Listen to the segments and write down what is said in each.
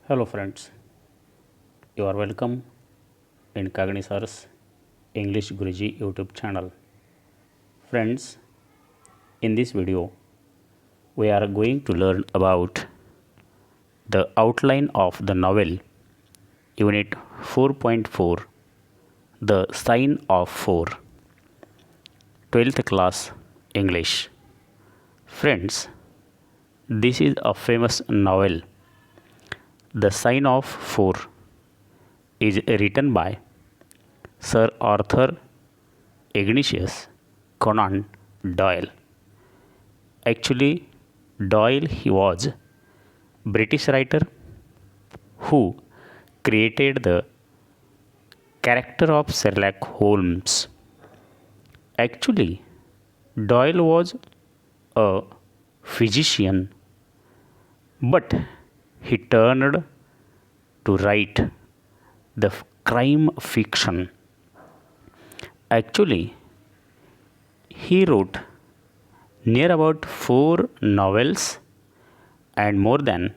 Hello friends, you are welcome in Kagni Sir's English Guruji YouTube channel. Friends, in this video we are going to learn about the outline of the novel Unit 4.4 The Sign of 4 12th class English. Friends, this is a famous novel. The Sign of 4 is written by Sir Arthur Ignatius Conan Doyle. Actually, Doyle he was British writer who created the character of Sherlock Holmes. Actually, Doyle was a physician, but he turned to write the crime fiction. Actually, he wrote near about 4 novels and more than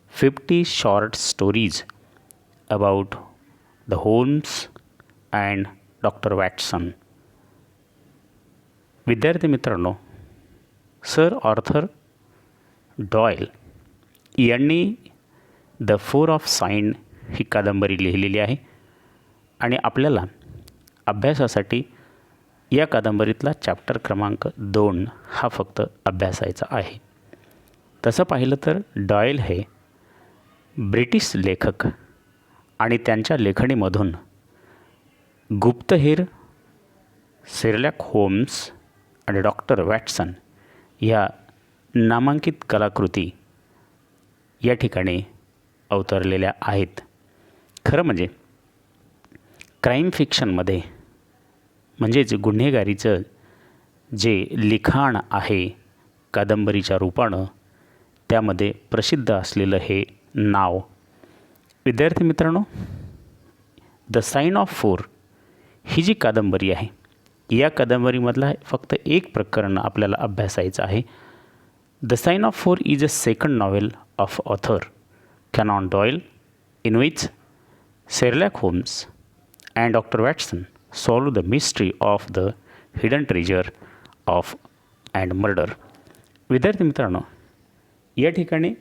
50 short stories about the Holmes and Dr. Watson. विद्यार्थी मित्रांनो, sir Arthur Doyle यांनी the four of sine ही कादंबरी लिहिलेली आहे आणि आपल्याला अभ्यासासाठी या कादंबरीतला चॅप्टर क्रमांक 2 हा फक्त अभ्यासायचा आहे. तसं पाहिलं तर डॉयल हे ब्रिटिश लेखक आणि त्यांच्या लेखणीमधून गुप्तहेर, शेरलॉक होम्स आणि डॉक्टर वॅटसन ह्या नामांकित कलाकृती या ठिकाणी अवतरलेल्या आहेत. खरं म्हणजे क्राईम फिक्शनमध्ये म्हणजेच गुन्हेगारीचं जे लिखाण आहे कादंबरीच्या रूपानं, त्यामध्ये प्रसिद्ध असलेलं हे नाव. विद्यार्थी मित्रांनो, द साइन ऑफ 4 ही जी कादंबरी आहे, या कादंबरीमधला फक्त एक प्रकरण आपल्याला अभ्यासायचं आहे. The sign of 4 is a second novel of author Conan Doyle, in which Sherlock Holmes and Dr. Watson solve the mystery of the hidden treasure of and murder. विद्यार्थी मित्रांनो, या ठिकाणी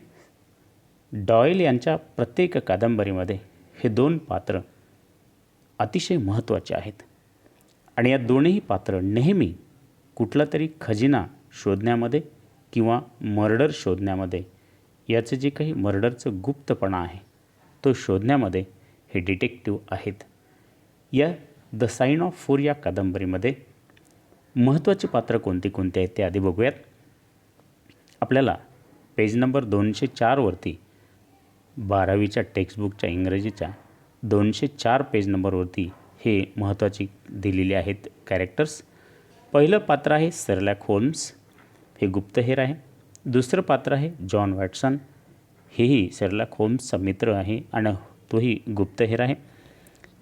डॉयल यांच्या प्रत्येक कादंबरीमध्ये हे 2 पात्र अतिशय महत्त्वाचे आहेत आणि या दोन्ही पात्र नेहमी कुठला तरी खजिना शोधण्यामध्ये किंवा मर्डर शोधण्यामध्ये, याचं जे काही मर्डरचं गुप्तपणा आहे तो शोधण्यामध्ये हे डिटेक्टिव्ह आहेत. या द साइन ऑफ 4 या कादंबरीमध्ये महत्त्वाची पात्र कोणती कोणती आहेत ते आधी बघूयात. आपल्याला पेज नंबर 204 वरती 12वीच्या टेक्स्टबुकच्या इंग्रजीच्या 204 पेज नंबरवरती हे महत्त्वाची दिलेली आहेत कॅरेक्टर्स. पहिलं पात्र आहे शेरलॉक होम्स, हे गुप्तहेर आहे. दुसरं पात्र आहे जॉन वॅटसन, हेही शेरलॉक होम्सचा मित्र आहे आणि तोही गुप्तहेर आहे.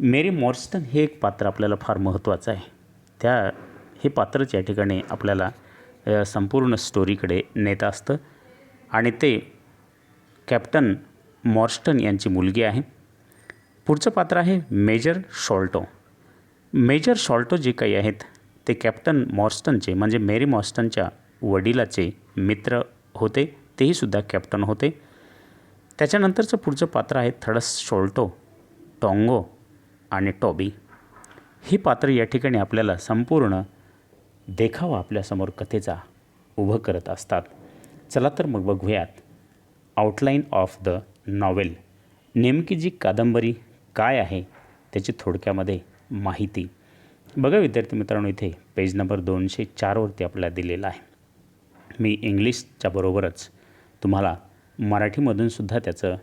मेरी मॉर्स्टन हे एक पात्र आपल्याला फार महत्त्वाचं आहे. हे पात्रच या ठिकाणी आपल्याला संपूर्ण स्टोरीकडे नेत असतं आणि ते कॅप्टन मॉर्स्टन यांची मुलगी आहे. पुढचं पात्र आहे मेजर शॉल्टो. मेजर शॉल्टो जे काही आहेत ते कॅप्टन मॉर्स्टनचे म्हणजे मेरी मॉर्स्टनच्या वडिलाचे मित्र होते, तेही सुद्धा कॅप्टन होते. त्याच्यानंतरचं पुढचं पात्र आहे थडस शॉल्टो, टॉंगो आणि टॉबी. ही पात्र या ठिकाणी आपल्याला संपूर्ण देखावा आपल्यासमोर कथेचा उभं करत असतात. चला तर मग बघूयात आउटलाईन ऑफ द नॉवेल. नेमकी जी कादंबरी काय आहे त्याची थोडक्यामध्ये माहिती बघा. विद्यार्थी मित्रांनो, इथे पेज नंबर 204 वरती आपल्याला दिलेला आहे. मी इंग्लिशच्या बरोबरच तुम्हाला मराठीमधून सुद्धा त्याचं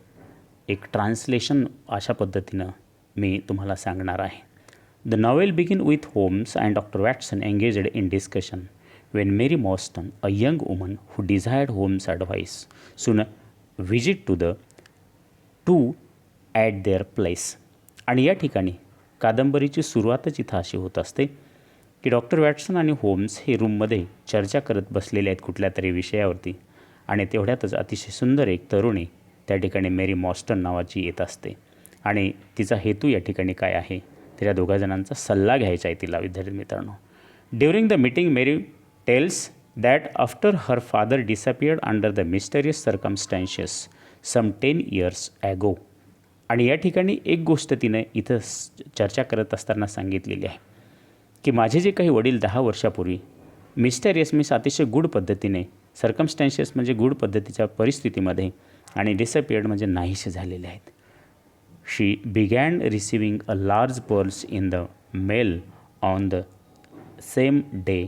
एक ट्रान्सलेशन अशा पद्धतीनं मी तुम्हाला सांगणार आहे. The novel begin with Holmes and doctor Watson engaged in discussion when Mary Morstan, a young woman who desired Holmes advice, soon visit to the two at their place. आणि या ठिकाणी कादंबरीची सुरुवातच इथं अशी होत असते की डॉक्टर वॅटसन आणि होम्स हे रूममध्ये चर्चा करत बसलेले आहेत कुठल्या तरी विषयावरती आणि तेवढ्यातच अतिशय सुंदर एक तरुणी त्या ठिकाणी मेरी मॉस्टन नावाची येत असते आणि तिचा हेतू या ठिकाणी काय आहे, तर या दोघा जणांचा सल्ला घ्यायचा आहे तिला. विद्यार्थी मित्रांनो, during the meeting Mary tells that after her father disappeared under the mysterious circumstances some 10 years ago. आणि या ठिकाणी एक गोष्ट तिने इथं चर्चा करत असताना सांगितलेली आहे की माझे जे काही वडील 10 वर्षापूर्वी मिस्टेरियस मीन्स अतिशय गूढ पद्धतीने, सर्कमस्टॅन्सेस म्हणजे गूढ पद्धतीच्या परिस्थितीमध्ये, आणि डिसअपियर्ड म्हणजे नाहीसे झालेले आहेत. She began receiving a large pearls in the mail on the same day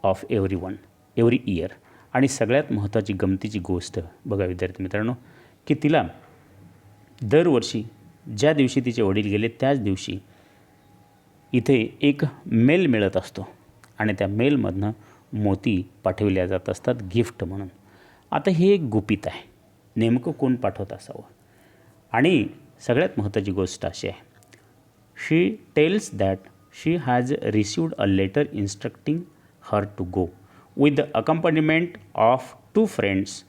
of every year. आणि सगळ्यात महत्त्वाची गमतीची गोष्ट बघा विद्यार्थी मित्रांनो, की तिला दरवर्षी ज्या दिवशी तिचे वडील गेले त्याच दिवशी इथे एक मेल मिळत असतो आणि त्या मेलमधनं मोती पाठविल्या जात असतात गिफ्ट म्हणून. आता हे एक गुपित आहे, नेमकं कोण पाठवत असावं. आणि सगळ्यात महत्त्वाची गोष्ट अशी आहे, she tells that she has received a letter instructing her to go with the accompaniment of 2 friends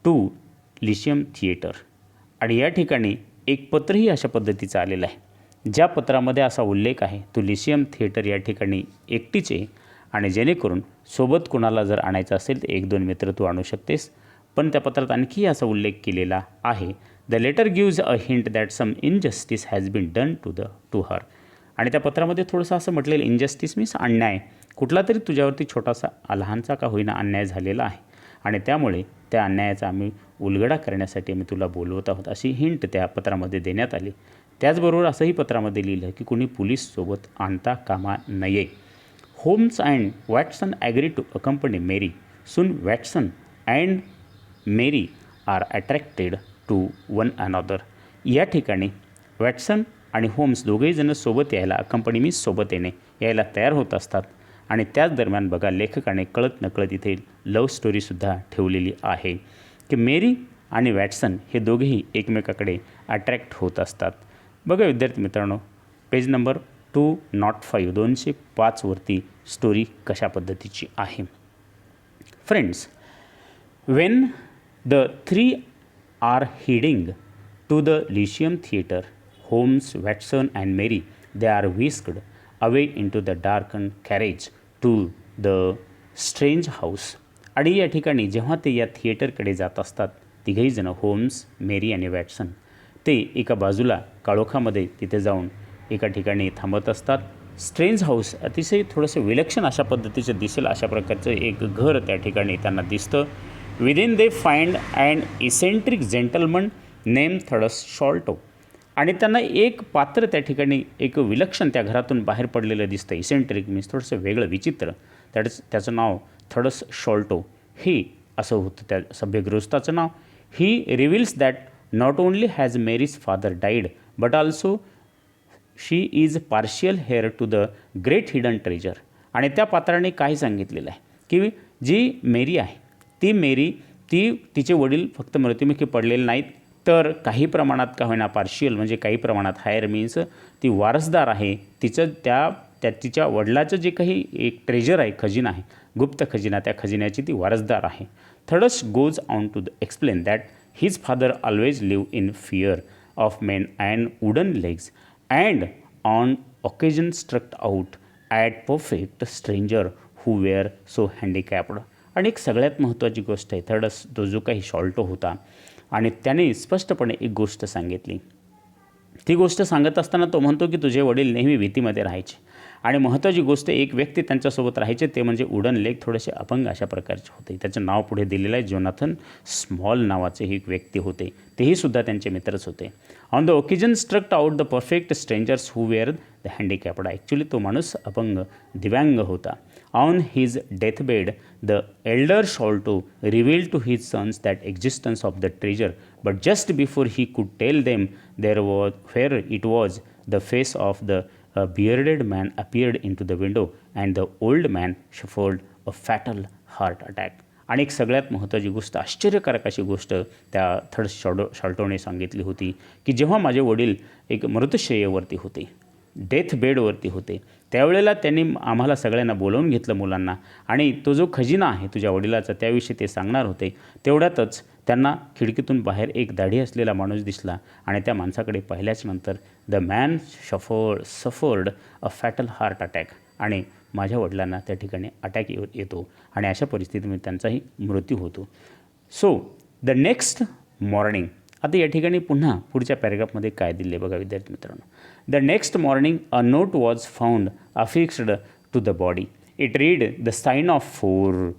to Lyceum theatre. आणि या ठिकाणी एक पत्रही अशा पद्धतीचं आलेलं आहे, ज्या पत्रामध्ये असा उल्लेख आहे तू लिशियम थिएटर या ठिकाणी एकटीच आहे आणि जेणेकरून सोबत कोणाला जर आणायचं असेल तर 1-2 मित्र तू आणू शकतेस. पण त्या पत्रात आणखी असा उल्लेख केलेला आहे, the letter gives a hint that some injustice has been done to her. आणि त्या पत्रामध्ये थोडंसं असं म्हटलेलं, इनजस्टिस मीन्स अन्याय, कुठला तरी तुझ्यावरती छोटासा लहानसा का होईना अन्याय झालेला आहे आणि त्यामुळे त्या अन्यायाचा आम्ही उलगडा करण्यासाठी आम्ही तुला बोलवत आहोत, अशी हिंट त्या पत्रामध्ये देण्यात आली. त्याचबरोबर असंही पत्रामध्ये लिहिलं की कुणी पोलीससोबत आणता कामा नये. Holmes and Watson agree to accompany Mary. Soon Watson and Mary are attracted to one another. या ठिकाणी वॅटसन आणि होम्स दोघेही जण सोबत यायला, अकंपनी मीन्स सोबत येणे, यायला तयार होत असतात. आणि त्याच दरम्यान बघा लेखकाने कळत नकळत इथे लव्ह स्टोरीसुद्धा ठेवलेली आहे की मेरी आणि वॅटसन हे दोघेही एकमेकाकडे अट्रॅक्ट होत असतात. बघा विद्यार्थी मित्रांनो, पेज नंबर 205 205 वरती स्टोरी कशा पद्धतीची आहे. Friends, when the 3 are heading to the Lyceum theatre, Holmes, Watson and Mary they are whisked away into the darkened carriage to the strange house. आणि या ठिकाणी जेव्हा ते या थिएटरकडे जात असतात तिघही जण, होम्स, मेरी आणि वॅटसन, ते एका बाजूला काळोखामध्ये तिथे जाऊन एका ठिकाणी थांबत असतात. स्ट्रेंज हाऊस अतिशय थोडंसं विलक्षण अशा पद्धतीचं दिसेल अशा प्रकारचं एक घर त्या ठिकाणी त्यांना दिसतं. Within they find and eccentric gentleman name Thaddeus Sholto. आणि त्यांना एक पात्र त्या ठिकाणी एक विलक्षण त्या घरातून बाहेर पडलेलं दिसतं. इसेंट्रिक मीन्स थोडंसं वेगळं विचित्र, त्याचं नाव थडस शॉल्टो हे असं होतं त्या सभ्यगृहस्थाचं नाव. He reveals that not only has Mary's father died but also she is partial heir to the great hidden treasure. आणि त्या पात्राने काय सांगितलेलं आहे की जी मेरी आहे ती तिचे वडील फक्त मृत्युमुखी पडलेले नाहीत, तर काही प्रमाणात का होईना पार्शियल म्हणजे काही प्रमाणात, हायर मीन्स ती वारसदार आहे. तिच्या वडिलाचं जे काही एक ट्रेजर आहे, खजिना आहे, गुप्त खजिना, त्या खजिन्याची ती वारसदार आहे. Thaddeus goes on to explain that his father always live in fear of men and wooden legs and on occasion struck out at perfect stranger who were so handicapped. आणि एक सगळ्यात महत्त्वाची गोष्ट आहे, थर्डस तो जो काही शॉल्टो होता आणि त्याने स्पष्टपणे एक गोष्ट सांगितली. ती गोष्ट सांगत असताना तो म्हणतो की तुझे वडील नेहमी भीतीमध्ये राहायचे आणि महत्त्वाची गोष्ट एक व्यक्ती त्यांच्यासोबत राहायचे ते म्हणजे वुडन लेग, थोडेसे अपंग अशा प्रकारचे होते. त्याचं नाव पुढे दिलेलं आहे, जोनाथन स्मॉल नावाचे ही एक व्यक्ती होते, तेही सुद्धा त्यांचे मित्रच होते. On the occasion struck out the perfect strangers who were the handicapped. Actually तो माणूस अपंग दिव्यांग होता. On his deathbed the elder Sholto revealed to his sons that existence of the treasure but just before he could tell them where it was the face of the bearded man appeared into the window and the old man suffered a fatal heart attack. आणि एक सगळ्यात महत्त्वाची गोष्ट, आश्चर्यकारक अशी गोष्ट त्या शॉल्टोने सांगितली होती की जेव्हा माझे वडील एक मृतशय्येवरती होते, डेथ बेडवरती होते. त्यावेळेला त्यांनी आम्हाला सगळ्यांना बोलावून घेतलं मुलांना आणि तो जो खजिना आहे तुझ्या वडिलाचा त्याविषयी ते सांगणार होते. तेवढ्यातच त्यांना खिडकीतून बाहेर एक दाढी असलेला माणूस दिसला आणि त्या माणसाकडे पाहिल्याच नंतर the man suffered a fatal heart attack आणि माझ्या वडिलांना त्या ठिकाणी अटॅक येतो आणि अशा परिस्थितीमध्ये त्यांचाही मृत्यू होतो. सो द नेक्स्ट मॉर्निंग, आता या ठिकाणी पुन्हा पुढच्या पॅरेग्राफमध्ये काय दिले बघा विद्यार्थी मित्रांनो. The next morning a note was found affixed to the body. It read the sign of 4.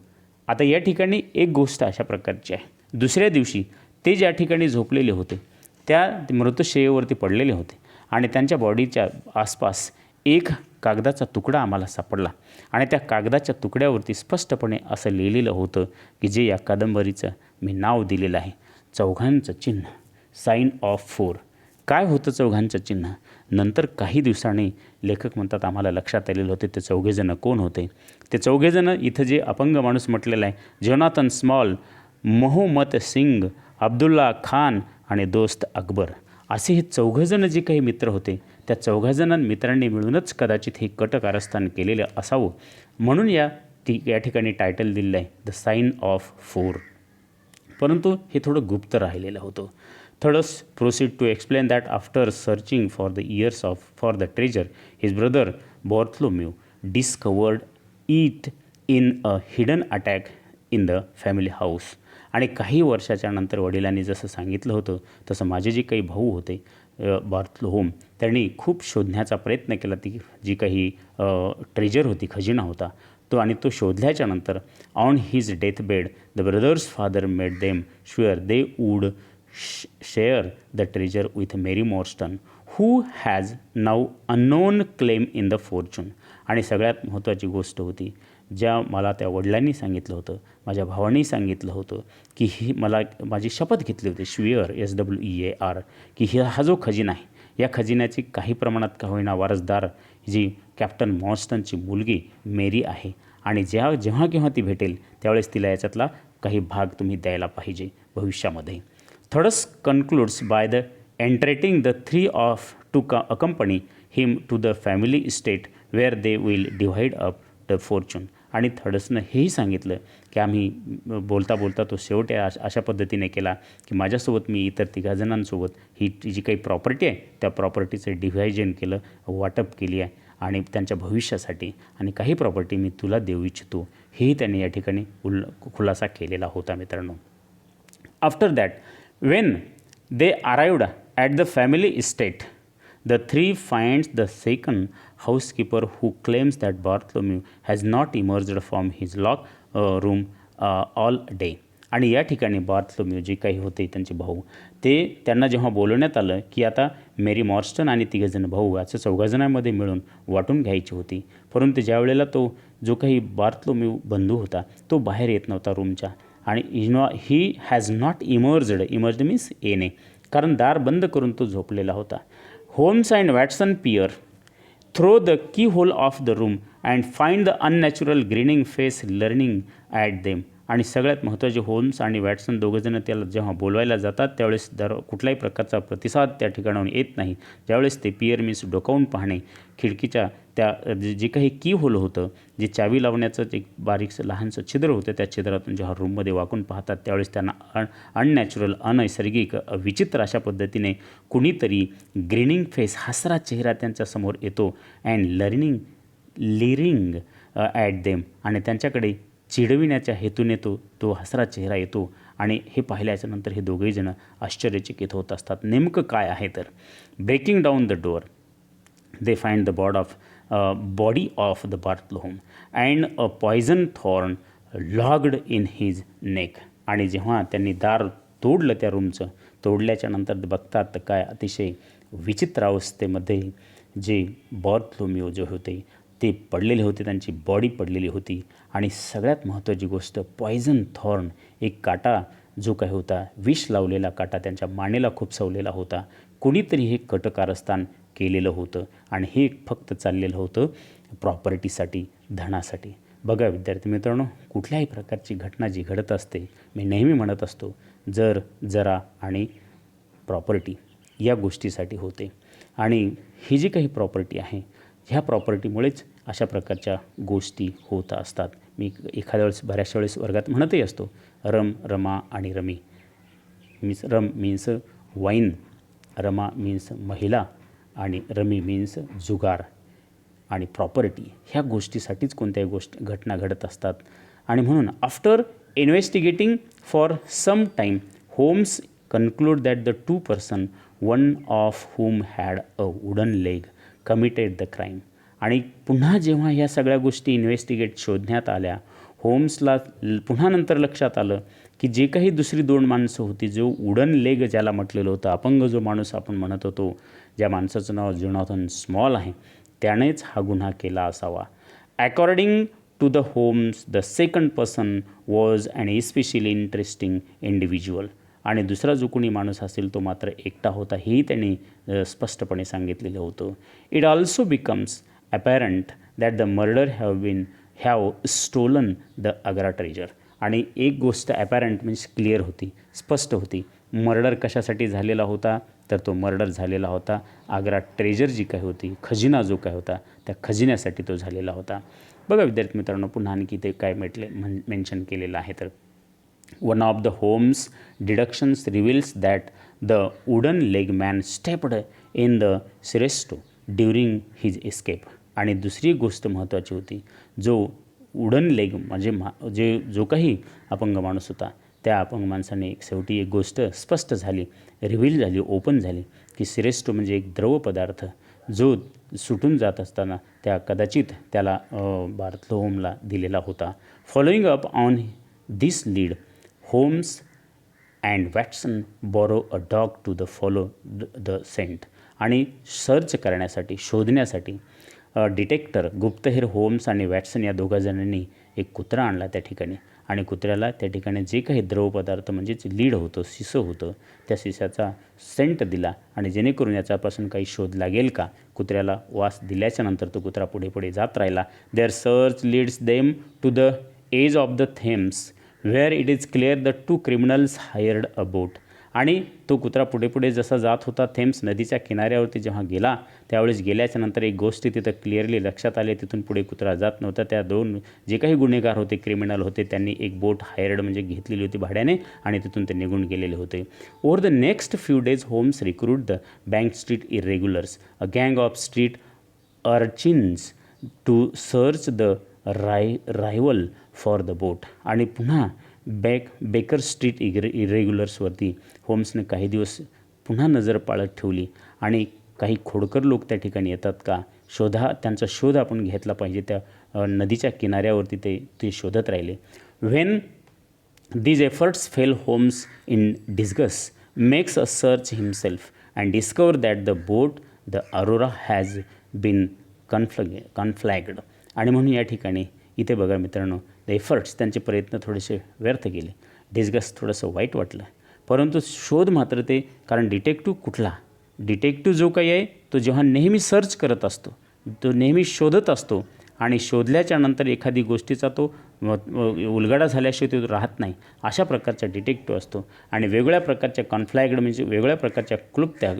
आता या ठिकाणी एक गोष्ट अशा प्रकारची आहे. दुसऱ्या दिवशी ते ज्या ठिकाणी झोपलेले होते त्या मृतशय्येवरती पडलेले होते आणि त्यांच्या बॉडीच्या आसपास एक कागदाचा तुकडा आम्हाला सापडला आणि त्या कागदाच्या तुकड्यावरती स्पष्टपणे असं लिहिलेलं होतं की जे या कादंबरीचं मी नाव दिलेलं आहे, चौघांचं चिन्ह, साईन ऑफ 4. काय होतं चौघांचं चिन्ह? नंतर काही दिवसांनी लेखक म्हणतात आम्हाला लक्षात आलेलं होते ते चौघेजणं कोण होते. ते चौघेजणं इथं जे अपंग माणूस म्हटलेला आहे, जोनाथन स्मॉल, मोहम्मद सिंग, अब्दुल्ला खान आणि दोस्त अकबर, असे हे चौघंजणं जे काही मित्र होते त्या चौघाजण मित्रांनी मिळूनच कदाचित हे कटकारस्थान केलेलं असावं म्हणून या ठिकाणी टायटल दिलेलं आहे द साईन ऑफ 4. परंतु हे थोडं गुप्त राहिलेलं होतं. Thaddeus proceed to explain that after searching for the years for the treasure his brother Bartholomew discovered it in a hidden attack in the family house. आणि काही वर्षाच्या नंतर वडिलांनी जसं सांगितलं होतं तसं माझे जे काही भाऊ होते बार्थलोहोम, त्यांनी खूप शोधण्याचा प्रयत्न केला. ती जी काही ट्रेजर होती, खजिना होता तो, आणि तो शोधल्याच्या नंतर on his death bed the brothers father made them sure they would share the treasure with Mary Morstan who has now unknown claim in the fortune. आणि सगळ्यात महत्त्वाची गोष्ट होती ज्या मला त्या वडिलांनी सांगितलं होतं, माझ्या भावांनी सांगितलं होतं की ही मला माझी शपथ घेतली होती, श्वेअर SWEAR, की हा जो खजिना आहे या खजिन्याची काही प्रमाणात का होईना वारसदार जी कॅप्टन मॉर्स्टनची मुलगी मेरी आहे आणि जेव्हा केव्हा ती भेटेल त्यावेळेस तिला याच्यातला काही भाग तुम्ही द्यायला पाहिजे भविष्यामध्ये. Thaddeus concludes by the entreating the 3 of two accompany him to the family estate where they will divide up the fortune. आणि थर्डसनं हेही सांगितलं की आम्ही बोलता बोलता तो शेवट अशा पद्धतीने केला की माझ्यासोबत मी इतर 3 जणांसोबत ही जी काही प्रॉपर्टी आहे त्या प्रॉपर्टीचं डिव्हायजन केलं, वाटप केली आहे आणि त्यांच्या भविष्यासाठी, आणि काही प्रॉपर्टी मी तुला देऊ इच्छितो, हेही त्यांनी या ठिकाणी खुलासा केलेला होता मित्रांनो. After that when they arrived at the family estate the 3 finds the second housekeeper who claims that Bartholomew has not emerged from his locked room all day. आणि या ठिकाणी बार्थलोम्यू जे काही होते त्यांचे भाऊ, ते त्यांना जेव्हा बोलवण्यात आलं की आता मेरी मॉर्स्टन आणि 3 जण भाऊ असं 4 जणांमध्ये मिळून वाटून घ्यायची होती, परंतु ज्या वेळेला तो जो काही बार्थलोम्यू बंधू होता तो बाहेर येत नव्हता रूमच्या, आणि he has not emerged means येणे, कारण दार बंद करून तो झोपलेला होता. Holmes and Watson peer through the keyhole of the room and find the unnatural grinning face leering at them. आणि सगळ्यात महत्त्वाचे होल्म्स आणि वॅटसन दोघंजणं त्याला जेव्हा बोलवायला जातात त्यावेळेस कुठल्याही प्रकारचा प्रतिसाद त्या ठिकाणाहून येत नाही. ज्यावेळेस ते पियर मीन्स डोकावून पाहणे, खिडकीच्या त्या जे काही की होल होतं, जे चावी लावण्याचं एक बारीकसं लहानसं छिद्र होतं, त्या छिद्रातून जेव्हा रूममध्ये वाकून पाहतात त्यावेळेस त्यांना अननॅचरल, अनैसर्गिक, विचित्र अशा पद्धतीने कुणीतरी ग्रीनिंग फेस, हसरा चेहरा त्यांच्यासमोर येतो, अँड लिरिंग ॲट देम, आणि त्यांच्याकडे चिडविण्याच्या हेतूने तो हसरा चेहरा येतो. आणि हे पाहिल्याच्यानंतर हे दोघेही जण आश्चर्यचकित होत असतात. नेमकं काय आहे तर breaking down the door they find the body of the Bartholomew and a poison thorn lodged in his neck. आणि जेव्हा त्यांनी दार तोडलं त्या रूमचं, तोडल्याच्या नंतर बघतात तर काय अतिशय विचित्र अवस्थेमध्ये जे बार्थलोम्यू जे होते ते पडलेले होते, त्यांची बॉडी पडलेली होती. आणि सगळ्यात महत्त्वाची गोष्ट पॉयझन थॉर्न, एक काटा जो काही होता, विष लावलेला काटा त्यांच्या मानेला खुपसवलेला होता. कुणीतरी हे कटकारस्थान केलेलं होतं आणि हे फक्त चाललेलं होतं प्रॉपर्टीसाठी, धनासाठी. बघा विद्यार्थी मित्रांनो, कुठल्याही प्रकारची घटना जी घडत असते, मी नेहमी म्हणत असतो जरा आणि प्रॉपर्टी या गोष्टीसाठी होते. आणि ही जी काही प्रॉपर्टी आहे ह्या प्रॉपर्टीमुळेच अशा प्रकारच्या गोष्टी होत असतात. मी एखाद्या वेळेस बऱ्याचशा वेळेस वर्गात म्हणतही असतो, रम, रमा आणि रमी मीन्स रम मीन्स वाईन, रमा मीन्स महिला आणि रमी मीन्स जुगार आणि प्रॉपर्टी. ह्या गोष्टीसाठीच कोणत्याही घटना घडत असतात. आणि म्हणून after investigating for some time Holmes concluded that the two person one of whom had a wooden leg committed the crime. आणि पुन्हा जेव्हा ह्या सगळ्या गोष्टी इन्व्हेस्टिगेट शोधण्यात आल्या, होम्सला पुन्हा नंतर लक्षात आलं की जे काही दुसरी 2 माणसं होती, जो वुडन लेग ज्याला म्हटलेलं होतं, अपंग जो माणूस आपण म्हणत होतो, ज्या माणसाचं नाव जोनाथन स्मॉल आहे, त्यानेच हा गुन्हा केला असावा. According to the Holmes the second person was an especially interesting individual. आणि दुसरा जो कोणी माणूस असेल तो मात्र एकटा होता, हेही त्यांनी स्पष्टपणे सांगितलेलं होतं. It also becomes apparent that the murder have stolen the Agra treasure. आणि एक गोष्ट अपॅरंट म्हणजे क्लिअर होती, स्पष्ट होती. मर्डर कशासाठी झालेला होता, तर तो मर्डर झालेला होता आग्रा ट्रेजर जी काय होती, खजिना जो काय होता, त्या खजिन्यासाठी तो झालेला होता. बघा विद्यार्थी मित्रांनो, पुन्हा आणखी ते काय मेन्शन केलेलं आहे. तर one of the Holmes deductions reveals that the wooden leg man stepped in the Siresto during his escape. आणि दुसरी गोष्ट महत्त्वाची होती, जो वुडन लेग म्हणजे जो काही अपंग माणूस होता, त्या अपंग माणसाने शेवटी एक गोष्ट स्पष्ट झाली, रिव्हील झाली, ओपन झाली की सिरेस्टो म्हणजे एक द्रव पदार्थ जो सुटून जात असताना त्या कदाचित त्याला बार्थलोमला दिलेला होता. Following up on this lead, Holmes and Watson borrow a dog to the follow the scent. आणि सर्च करण्यासाठी, शोधण्यासाठी डिटेक्टर गुप्तहेर होम्स आणि वॅटसन या दोघाजणांनी एक कुत्रा आणला त्या ठिकाणी. आणि कुत्र्याला त्या ठिकाणी जे काही द्रवपदार्थ म्हणजेच लीड होतं, शिसं होतं, त्या शिसाचा सेंट दिला. आणि जेणेकरून याच्यापासून काही शोध लागेल का, कुत्र्याला वास दिल्याच्या नंतर तो कुत्रा पुढे पुढे जात राहिला. Their search leads them to the edge of the Thames where it is clear the 2 criminals hired a boat. आणि तो कुत्रा पुढे पुढे जसा जात होता थेम्स नदीच्या किनाऱ्यावरती जेव्हा गेला, त्यावेळेस गेल्याच्या नंतर एक गोष्ट तिथं क्लिअरली लक्षात आली, तिथून पुढे कुत्रा जात नव्हता. त्या 2 जे काही गुन्हेगार होते, क्रिमिनल होते, त्यांनी एक बोट हायर्ड म्हणजे घेतलेली होती भाड्याने, आणि तिथून ते निघून गेलेले होते. Over the next few days Holmes recruit the bank street irregulars, a गँग of street urchins to search the river for the boat. आणि पुन्हा बेकर स्ट्रीट इरेग्युलर्सवरती होम्सने काही दिवस पुन्हा नजर पाळत ठेवली. आणि काही खोडकर लोक त्या ठिकाणी येतात का, त्यांचा शोध आपण घेतला पाहिजे. त्या नदीच्या किनाऱ्यावरती ते शोधत राहिले. When these efforts fail, Holmes in disguise makes a search himself and discover that the boat the Aurora has been camouflaged. आणि म्हणून या ठिकाणी इथे बघा मित्रांनो, द एफर्ट्स, त्यांचे प्रयत्न थोडेसे व्यर्थ गेले, डिस्गस थोडंसं वाईट वाटलं, परंतु शोध मात्र ते, कारण डिटेक्टिव्ह जो काही आहे तो जेव्हा नेहमी सर्च करत असतो, तो नेहमी शोधत असतो, आणि शोधल्याच्या नंतर एखादी गोष्टीचा तो उलगडा झाल्याशिवाय तो राहत नाही, अशा प्रकारचा डिटेक्टिव्ह असतो. आणि वेगवेगळ्या प्रकारच्या कॉन्फ्लॅग्ड म्हणजे वेगवेगळ्या प्रकारच्या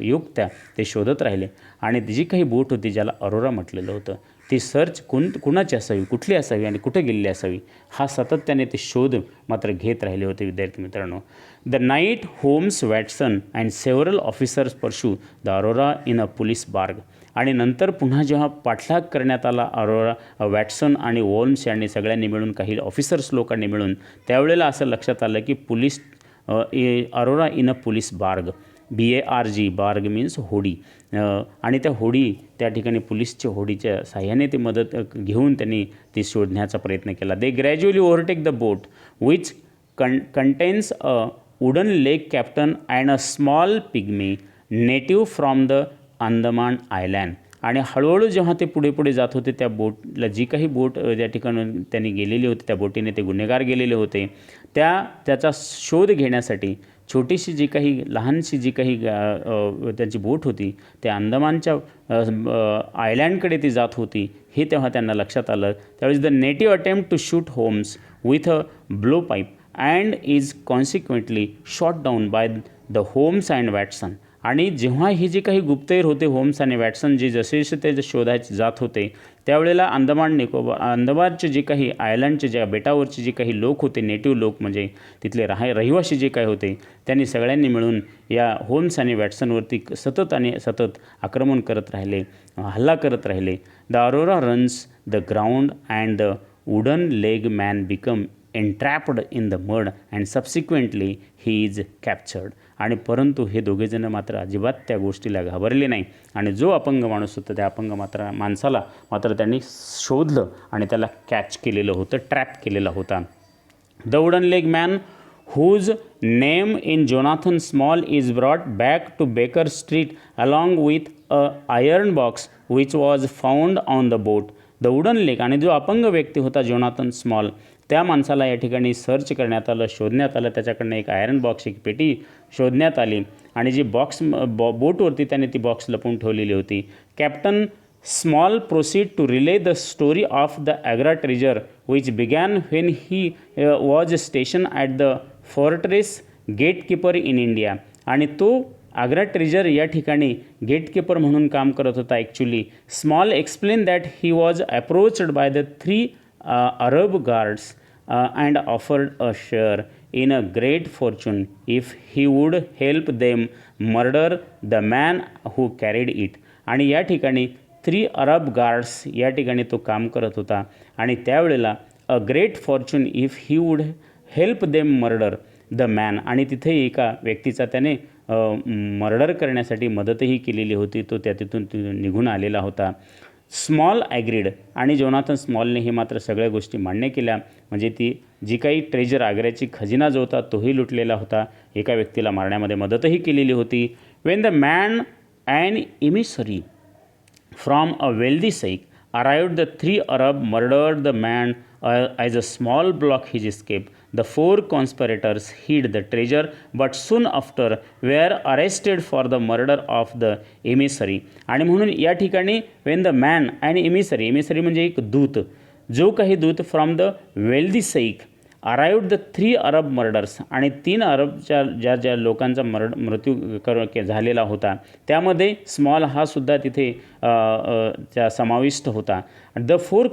युक्त्या ते शोधत राहिले. आणि जी काही बोट होती ज्याला अरोरा म्हटलेलं होतं, ती सर्च कुणाची असावी, कुठली असावी आणि कुठे गेलेली असावी, हा सातत्याने ते शोध मात्र घेत राहिले होते. विद्यार्थी मित्रांनो, the night Holmes, Watson and several officers pursue the Aurora in a police barge. आणि नंतर पुन्हा जेव्हा पाठलाग करण्यात आला अरोरा, वॅटसन आणि होम्स यांनी सगळ्यांनी मिळून, काही ऑफिसर्स लोकांनी मिळून, त्यावेळेला असं लक्षात आलं की Aurora in a police barge, BARG, barge means होडी. आणि त्या होडी, त्या ठिकाणी पोलीसच्या होडीच्या साह्याने ते मदत घेऊन त्यांनी ती शोधण्याचा प्रयत्न केला. They gradually overtake the boat which contains a wooden leg captain and a small pygmy native from the Andaman island. आणि हळूहळू जेव्हा ते पुढे पुढे जात होते, त्या बोटला, जी काही बोट ज्या ठिकाणी त्यांनी गेलेली होती, त्या बोटीने ते गुन्हेगार गेलेले होते, त्याचा शोध घेण्यासाठी छोटीशी जी काही, लहानशी जी काही त्यांची बोट होती, त्या अंदमानच्या आयलँडकडे ती जात होती, हे तेव्हा त्यांना लक्षात आलं. त्यावेळेस the native attempt to shoot Holmes with a blow pipe and is consequently shot down by the Holmes and Watson. आणि जेव्हा हे जे काही गुप्तहेर होते होम्स आणि वॅटसन जे जसे ते शोधायचे जात होते त्यावेळेला अंदमानचे जे काही आयलंडचे ज्या बेटावरचे जे काही लोक होते नेटिव्ह लोक म्हणजे तिथले रहिवासी जे काही होते त्यांनी सगळ्यांनी मिळून या होम्स आणि वॅटसनवरती सतत आक्रमण करत राहिले, हल्ला करत राहिले. The Aurora runs the ground and the wooden leg man become entrapped in the mud and subsequently he is captured. आणि परंतु हे दोघेजणं मात्र अजिबात त्या गोष्टीला घाबरले नाही आणि जो अपंग माणूस होता त्या अपंग माणसाला मात्र त्यांनी शोधलं आणि त्याला कॅच केलेलं होतं, ट्रॅप केलेला होता. The wooden leg man whose name in Jonathan Small is brought back to Baker Street along with a iron box which was found on the boat. The wooden leg आणि जो अपंग व्यक्ती होता Jonathan small त्या माणसाला या ठिकाणी search करण्यात आलं, शोधण्यात आलं. त्याच्याकडनं एक आयरन बॉक्स, एक पेटी शोधण्यात आली आणि जी बोटवरती त्याने ती बॉक्स लपवून ठेवलेली होती. Captain Small proceed to relay the story of the Agra treasure which began when he was stationed at the fortress gatekeeper in India. आणि तो आग्रा ट्रेजर या ठिकाणी गेटकीपर म्हणून काम करत होता actually. Small explain that he was approached by the 3 Arab guards and offered a share in a great fortune if he would help them murder the man who carried it. आणि या ठिकाणी 3 अरब guards या ठिकाणी तो काम करत होता आणि त्यावेळेला a great Fortune if he would help them murder the man आणि तिथे एका व्यक्तीचा त्याने मर्डर करण्यासाठी मदतही केलेली होती. तो तिथून निघून आलेला होता. स्मॉल ॲग्रीड आणि जोनाथन स्मॉलने हे मात्र सगळ्या गोष्टी मान्य केल्या. म्हणजे ती जी काही ट्रेजर आग्र्याची खजिना जो होता तोही लुटलेला होता. एका व्यक्तीला मारण्यामध्ये मदतही केलेली होती. When the man and emissary from a wealthy sheikh arrived, the 3 Arab murdered the man as a small block his escape. The 4 conspirators hid the treasure but soon after were arrested for the murder of the emissary. आणि म्हणून या ठिकाणी when the man and emissary म्हणजे एक दूत, जो काही दूत from the wealthy sheikh arrived the 3 Arab murders आणि 3 अरबच्या ज्या लोकांचा मृत्यू झालेला होता त्यामध्ये स्मॉल हा सुद्धा तिथे समाविष्ट होता. द 4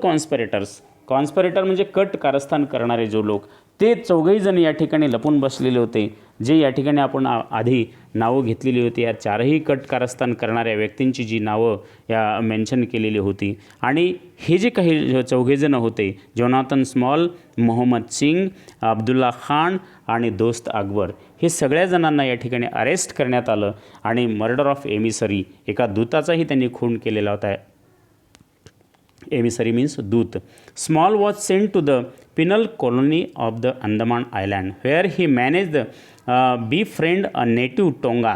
कॉन्स्पिरेटर म्हणजे कट कारस्थान करणारे जो लोक ते 4 जण या ठिकाणी लपून बसलेले होते, जे या ठिकाणी आपण आधी नावं घेतलेली होती. या 4ही कट कारस्थान करणाऱ्या व्यक्तींची जी नावं या मेन्शन केलेली होती. आणि हे जे काही 4 जण होते जोनाथन स्मॉल, मोहम्मद सिंग, अब्दुल्ला खान आणि दोस्त अकबर, हे सगळ्या जणांना या ठिकाणी अरेस्ट करण्यात आलं आणि मर्डर ऑफ एमिसरी एका दूताचाही त्यांनी खून केलेला होता. एमिसरी मीन्स दूत. Small was sent to the penal colony of the Andaman island where he manage the befriend a native Tonga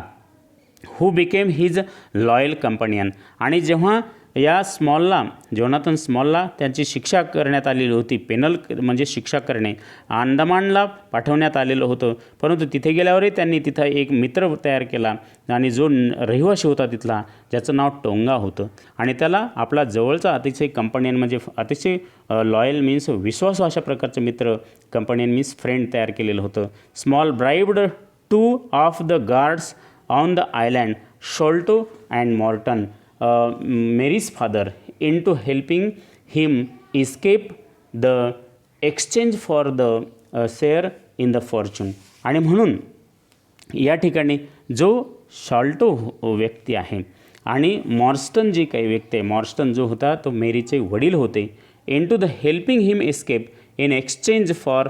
who became his loyal companion. आणि जेव्हा या जोनाथन स्मॉलला त्यांची शिक्षा करण्यात आलेली होती, पेनल म्हणजे शिक्षा करणे, अंदमानला पाठवण्यात आलेलं होतं. परंतु तिथे गेल्यावरही त्यांनी तिथं एक मित्र तयार केला आणि जो रहिवासी होता तिथला ज्याचं नाव टोंगा होतं आणि त्याला आपला जवळचा अतिशय कंपनियन म्हणजे अतिशय लॉयल मीन्स विश्वासू अशा प्रकारचं मित्र, कंपनियन मीन्स फ्रेंड तयार केलेलं होतं. Small bribed 2 of the guards on the island, Sholto and Morstan, Mary's father, into helping him escape the exchange for the share in the fortune. आणि म्हणून या ठिकाणी जो शॉल्टो व्यक्ती आहे आणि मॉर्स्टन जी काही व्यक्ती आहे, मॉर्स्टन जो होता तो मेरीचे वडील होते, into the helping him escape in exchange for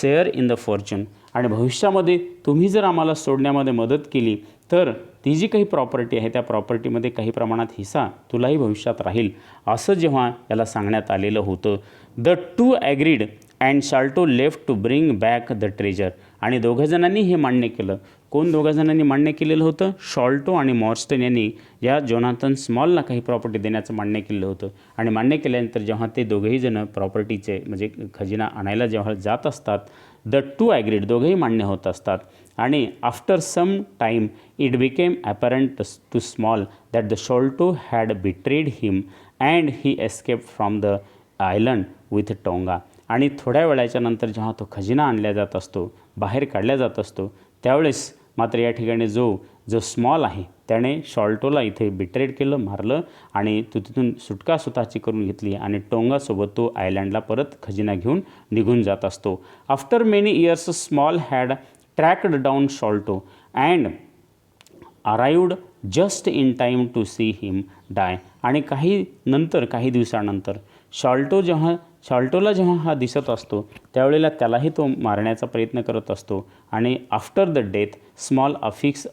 share in the fortune. आणि भविष्यामध्ये तुम्ही जर आम्हाला सोडण्यामध्ये मदत केली तर ती जी काही प्रॉपर्टी आहे त्या प्रॉपर्टीमध्ये काही प्रमाणात हिस्सा तुलाही भविष्यात राहील, असं जेव्हा याला सांगण्यात आलेलं होतं. The 2 agreed and Sholto left to bring back the treasure. आणि 2 जणांनी हे मान्य केलं. कोण 2 जणांनी मान्य केलेलं होतं? शॉल्टो आणि मॉर्स्टन यांनी या जोनाथन स्मॉलला काही प्रॉपर्टी देण्याचं मान्य केलं होतं. आणि मान्य केल्यानंतर जेव्हा ते दोघेही जण प्रॉपर्टीचे म्हणजे खजिना आणायला जेव्हा जात असतात, द 2 ॲग्रीड दोघेही मान्य होत असतात. आणि after some time it became apparent to Small that the Sholto had betrayed him and he escape from the island with Tonga. आणि थोड्या वेळाच्या नंतर जेव्हा तो खजिना आणला जात असतो, बाहेर काढला जात असतो, त्यावेळेस मात्र या ठिकाणी जो स्मॉल आहे त्याने शॉल्टोला इथे बिट्रेड केलं, मारलं आणि तो तिथून सुटका स्वतःची करून घेतली आणि टोंगासोबत तो आयलंडला परत खजिना घेऊन निघून जात असतो. After many years Small had tracked down Sholto and arrived just in time to see him die. आणि काही दिवसानंतर शॉल्टोला जेव्हा हा दिसत असतो त्यावेळेला त्यालाही तो मारण्याचा प्रयत्न करत असतो आणि after the death Small affix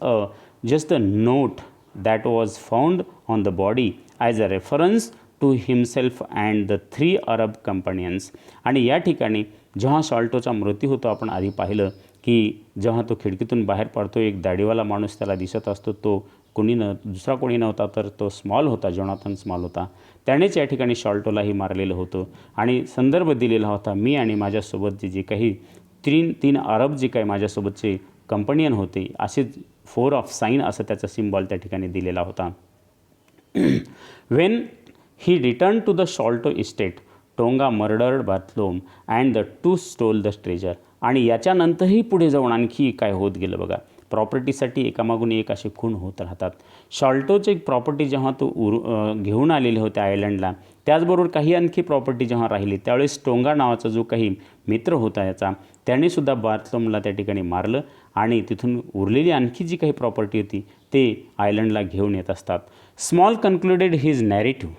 just the note that was found on the body as a reference to himself and the 3 Arab companions. आणि या ठिकाणी जेव्हा शॉल्टोचा मृत्यू होतो आपण आधी पाहिलं की जेव्हा तो खिडकीतून बाहेर पडतो एक दाढीवाला माणूस त्याला दिसत असतो, तो दुसरा कोणी नव्हता तर तो स्मॉल होता, जोनाथन स्मॉल होता. त्यानेच या ठिकाणी शॉल्टोलाही मारलेलं होतं आणि संदर्भ दिलेला होता, मी आणि माझ्यासोबतचे जे काही तीन अरब जे काही माझ्यासोबतचे कंपनियन होते असेच 4 ऑफ साईन असं त्याचा सिम्बॉल त्या ठिकाणी दिलेला होता. When he return to the Sholto estate Tonga murdered Bartholomew and the 2 stole the treasure. आणि याच्यानंतरही पुढे जाऊन आणखी काय होत गेलं बघा. प्रॉपर्टीसाठी एकामागून एक असे खून होत राहतात. शॉल्टोचे प्रॉपर्टी जेव्हा तो घेऊन आलेले होते आयलंडला, त्याचबरोबर काही आणखी प्रॉपर्टी जेव्हा राहिली त्यावेळेस टोंगा नावाचा जो काही मित्र होता याचा त्यानेसुद्धा बार्थलोमला त्या ठिकाणी मारलं आणि तिथून उरलेली आणखी जी काही प्रॉपर्टी होती ते आयलंडला घेऊन येत असतात. Small concluded his narrative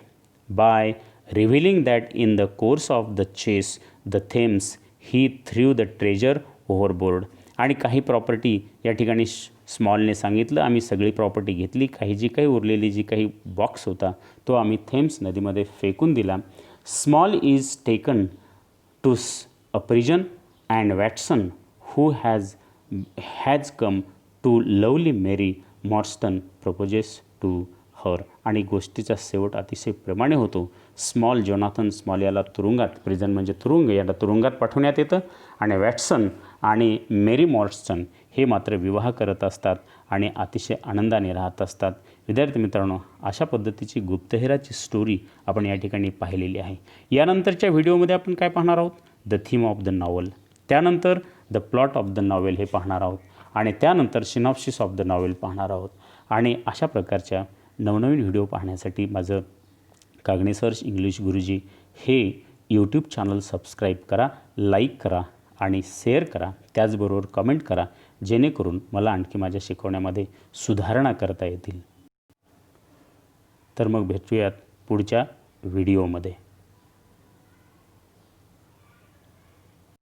by revealing that in the course of the chase the Thames he through the treasure overboard. आणि काही प्रॉपर्टी या ठिकाणी स्मॉलने सांगितलं आम्ही सगळी प्रॉपर्टी घेतली, जी काही उरलेली जी काही बॉक्स होता तो आम्ही थेम्स नदीमध्ये फेकून दिला. Small is taken to a prison and Watson who has come to lovely Mary Morstan proposes to her. आणि गोष्टीचा शेवट अतिशय प्रेमाने होतो. जोनाथन स्मॉल याला तुरुंगात, प्रिझन म्हणजे तुरुंग, याला तुरुंगात पाठवण्यात येतं आणि वॅटसन आणि मेरी मॉर्स्टन हे मात्र विवाह करत असतात आणि अतिशय आनंदाने राहत असतात. विद्यार्थी मित्रांनो, अशा पद्धतीची गुप्तहेराची स्टोरी आपण या ठिकाणी पाहिलेली आहे. यानंतरच्या व्हिडिओमध्ये आपण काय पाहणार आहोत? The theme of the novel, त्यानंतर the plot of the novel हे पाहणार आहोत आणि त्यानंतर सिनॉप्सिस ऑफ द नॉवेल पाहणार आहोत. आणि अशा प्रकारच्या नवनवीन व्हिडिओ पाहण्यासाठी माझं कागणे सर्च इंग्लिश गुरुजी हे यूट्यूब चॅनल सबस्क्राईब करा, लाईक करा आणि शेअर करा. त्याचबरोबर कमेंट करा जेणेकरून मला आणखी माझ्या शिकवण्यामध्ये सुधारणा करता येतील. तर मग भेटूयात पुढच्या व्हिडिओमध्ये.